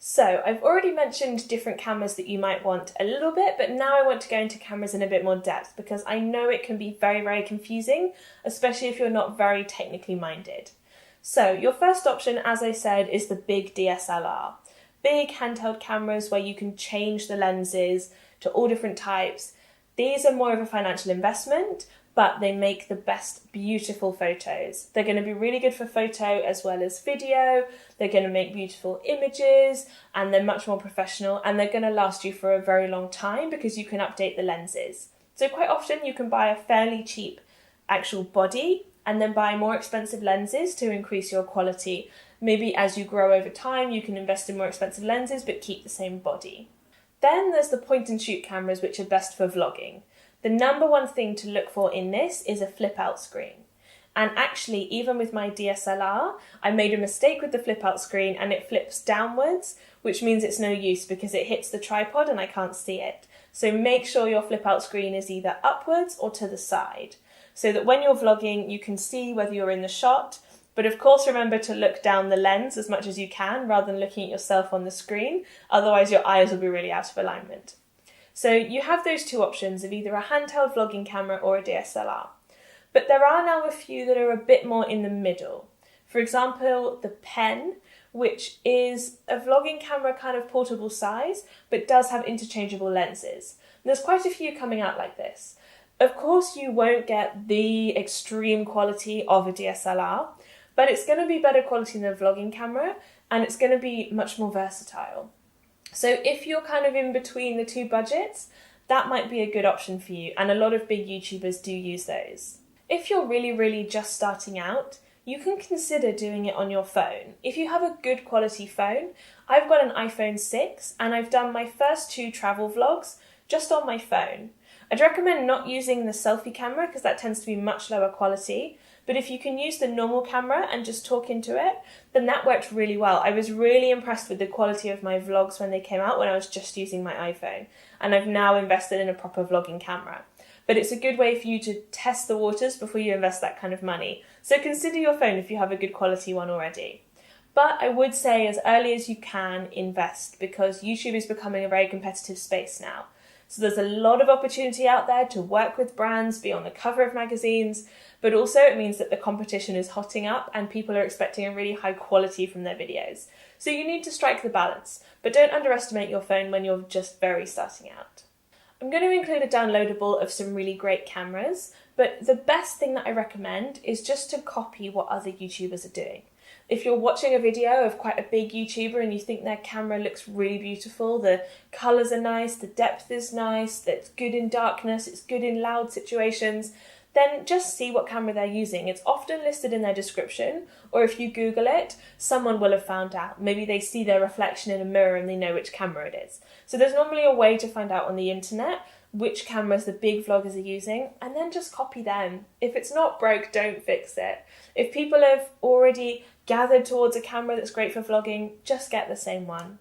So I've already mentioned different cameras that you might want a little bit, but now I want to go into cameras in a bit more depth because I know it can be very, very confusing, especially if you're not very technically minded. So your first option, as I said, is the big DSLR. Big handheld cameras where you can change the lenses to all different types. These are more of a financial investment, but they make the best beautiful photos. They're going to be really good for photo as well as video. They're going to make beautiful images and they're much more professional and they're going to last you for a very long time because you can update the lenses. So quite often you can buy a fairly cheap actual body and then buy more expensive lenses to increase your quality. Maybe as you grow over time, you can invest in more expensive lenses but keep the same body. Then there's the point and shoot cameras, which are best for vlogging. The number one thing to look for in this is a flip out screen. And actually, even with my DSLR, I made a mistake with the flip out screen and it flips downwards, which means it's no use because it hits the tripod and I can't see it. So make sure your flip out screen is either upwards or to the side, so that when you're vlogging, you can see whether you're in the shot. But of course, remember to look down the lens as much as you can rather than looking at yourself on the screen. Otherwise, your eyes will be really out of alignment. So you have those two options of either a handheld vlogging camera or a DSLR. But there are now a few that are a bit more in the middle. For example, the Pen, which is a vlogging camera kind of portable size, but does have interchangeable lenses. And there's quite a few coming out like this. Of course, you won't get the extreme quality of a DSLR, but it's going to be better quality than a vlogging camera, and it's going to be much more versatile. So if you're kind of in between the two budgets, that might be a good option for you, and a lot of big YouTubers do use those. If you're really just starting out, you can consider doing it on your phone. If you have a good quality phone, I've got an iPhone 6 and I've done my first 2 travel vlogs just on my phone. I'd recommend not using the selfie camera because that tends to be much lower quality. But if you can use the normal camera and just talk into it, then that worked really well. I was really impressed with the quality of my vlogs when they came out when I was just using my iPhone. And I've now invested in a proper vlogging camera. But it's a good way for you to test the waters before you invest that kind of money. So consider your phone if you have a good quality one already. But I would say as early as you can invest because YouTube is becoming a very competitive space now. So there's a lot of opportunity out there to work with brands, be on the cover of magazines, but also it means that the competition is hotting up and people are expecting a really high quality from their videos. So you need to strike the balance, but don't underestimate your phone when you're just very starting out. I'm going to include a downloadable of some really great cameras, but the best thing that I recommend is just to copy what other YouTubers are doing. If you're watching a video of quite a big YouTuber and you think their camera looks really beautiful, the colours are nice, the depth is nice, it's good in darkness, it's good in loud situations, then just see what camera they're using. It's often listed in their description, or if you Google it, someone will have found out. Maybe they see their reflection in a mirror and they know which camera it is. So there's normally a way to find out on the internet which cameras the big vloggers are using, and then just copy them. If it's not broke, don't fix it. If people have already gathered towards a camera that's great for vlogging, just get the same one.